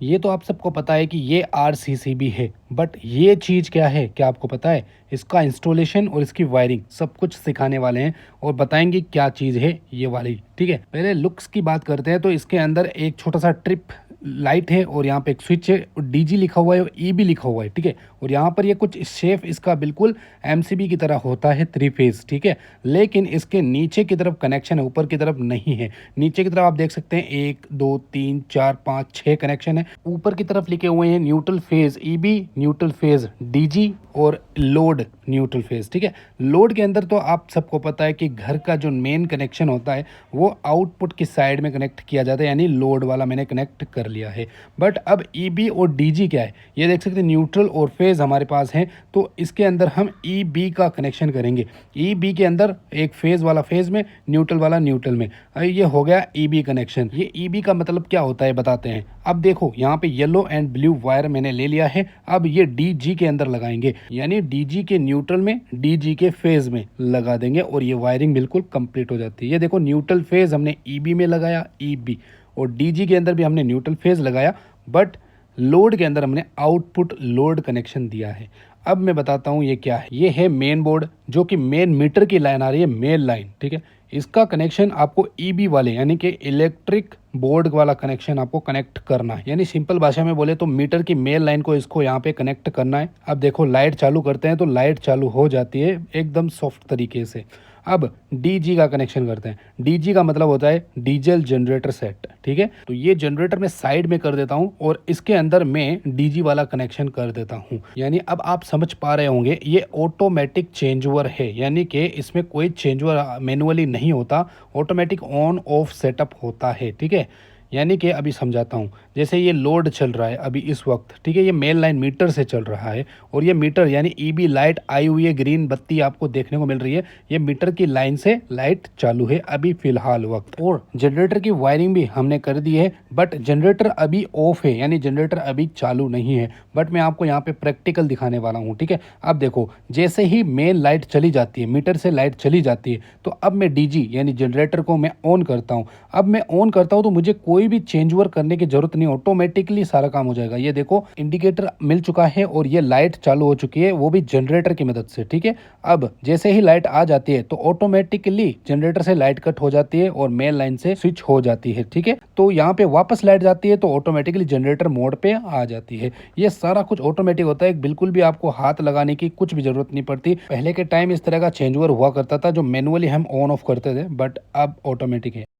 ये तो आप सबको पता है कि ये आरसीसीबी है, बट ये चीज़ क्या है, क्या आपको पता है? इसका इंस्टॉलेशन और इसकी वायरिंग सब कुछ सिखाने वाले हैं और बताएंगे क्या चीज़ है ये वाली, ठीक है? पहले लुक्स की बात करते हैं तो इसके अंदर एक छोटा-सा ट्रिप लाइट है और यहाँ पे एक स्विच है और डीजी लिखा हुआ है और ईबी लिखा हुआ है, ठीक है? और यहाँ पर ये कुछ शेप इसका बिल्कुल एमसीबी की तरह होता है 3 फेज़, ठीक है? लेकिन इसके नीचे की तरफ कनेक्शन है, ऊपर की तरफ नहीं है। नीचे की तरफ आप देख सकते हैं 1, 2, 3, 4, 5, 6 कनेक्शन है। ऊपर की तरफ लिखे हुए हैं neutral phase EB, neutral phase DG और लोड न्यूट्रल फेज़, ठीक है? लोड के अंदर तो आप सबको पता है कि घर का जो मेन कनेक्शन होता है वो आउटपुट की साइड में कनेक्ट किया जाता है, यानी लोड वाला मैंने कनेक्ट कर लिया है। बट अब ईबी और डीजी क्या है, ये देख सकते हैं न्यूट्रल और फेज़ हमारे पास है, तो इसके अंदर हम ईबी का कनेक्शन करेंगे। ईबी के अंदर एक फेज़ वाला फेज़ में, न्यूट्रल वाला न्यूट्रल में। ये हो गया ईबी कनेक्शन। ये ईबी का मतलब क्या होता है बताते हैं। अब देखो यहाँ पे येलो एंड ब्लू वायर मैंने ले लिया है। अब ये डीजी के अंदर लगाएंगे, यानी डीजी के न्यूट्रल में, डीजी के फेज़ में लगा देंगे और ये वायरिंग बिल्कुल कंप्लीट हो जाती है। ये देखो न्यूट्रल फेज़ हमने ईबी में लगाया, ईबी, और डीजी के अंदर भी हमने न्यूट्रल फेज़ लगाया, बट लोड के अंदर हमने आउटपुट लोड कनेक्शन दिया है। अब मैं बताता हूँ ये क्या है। ये है मेन बोर्ड, जो कि मेन मीटर की लाइन आ रही है, मेन लाइन, ठीक है? इसका कनेक्शन आपको ईबी वाले यानी कि इलेक्ट्रिक बोर्ड वाला कनेक्शन आपको कनेक्ट करना है। यानी सिंपल भाषा में बोले तो मीटर की मेन लाइन को इसको यहाँ पे कनेक्ट करना है। अब देखो लाइट चालू करते हैं तो लाइट चालू हो जाती है एकदम सॉफ्ट तरीके से। अब डीजी का कनेक्शन करते हैं। डीजी का मतलब होता है डीजल जनरेटर सेट, ठीक है? तो ये जनरेटर मैं साइड में कर देता हूँ और इसके अंदर मैं डीजी वाला कनेक्शन कर देता हूँ। यानी अब आप समझ पा रहे होंगे ये ऑटोमेटिक चेंज ओवर है, यानी कि इसमें कोई चेंज ओवर मैनुअली नहीं होता, ऑटोमेटिक ऑन ऑफ सेटअप होता है, ठीक है? यानी कि अभी समझाता हूँ। जैसे ये लोड चल रहा है अभी इस वक्त, ठीक है? ये मेन लाइन मीटर से चल रहा है और ये मीटर यानी ईबी लाइट आई हुई है, ग्रीन बत्ती आपको देखने को मिल रही है। ये मीटर की लाइन से लाइट चालू है अभी फिलहाल वक्त। और जनरेटर की वायरिंग भी हमने कर दी है, बट जनरेटर अभी ऑफ है, यानी जनरेटर अभी चालू नहीं है। बट मैं आपको यहाँ पे प्रैक्टिकल दिखाने वाला हूँ, ठीक है? अब देखो जैसे ही मेन लाइट चली जाती है, मीटर से लाइट चली जाती है, तो अब मैं डीजी यानी जनरेटर को मैं ऑन करता हूँ। अब मैं ऑन करता हूँ तो मुझे कोई भी चेंज ओवर करने की जरूरत नहीं, ऑटोमेटिकली सारा काम हो जाएगा। ये देखो इंडिकेटर मिल चुका है और ये लाइट चालू हो चुकी है, वो भी जनरेटर की मदद से, ठीक है? अब जैसे ही लाइट आ जाती है तो ऑटोमेटिकली जनरेटर से लाइट कट हो जाती है और मेन लाइन से स्विच हो जाती है, ठीक है? तो यहाँ पे वापस लाइट जाती है तो ऑटोमेटिकली जनरेटर मोड पे आ जाती है। ये सारा कुछ ऑटोमेटिक होता है, बिल्कुल भी आपको हाथ लगाने की कुछ भी जरूरत नहीं पड़ती। पहले के टाइम इस तरह का चेंज ओवर हुआ करता था जो मैनुअली हम ऑन ऑफ करते थे, बट अब ऑटोमेटिक है।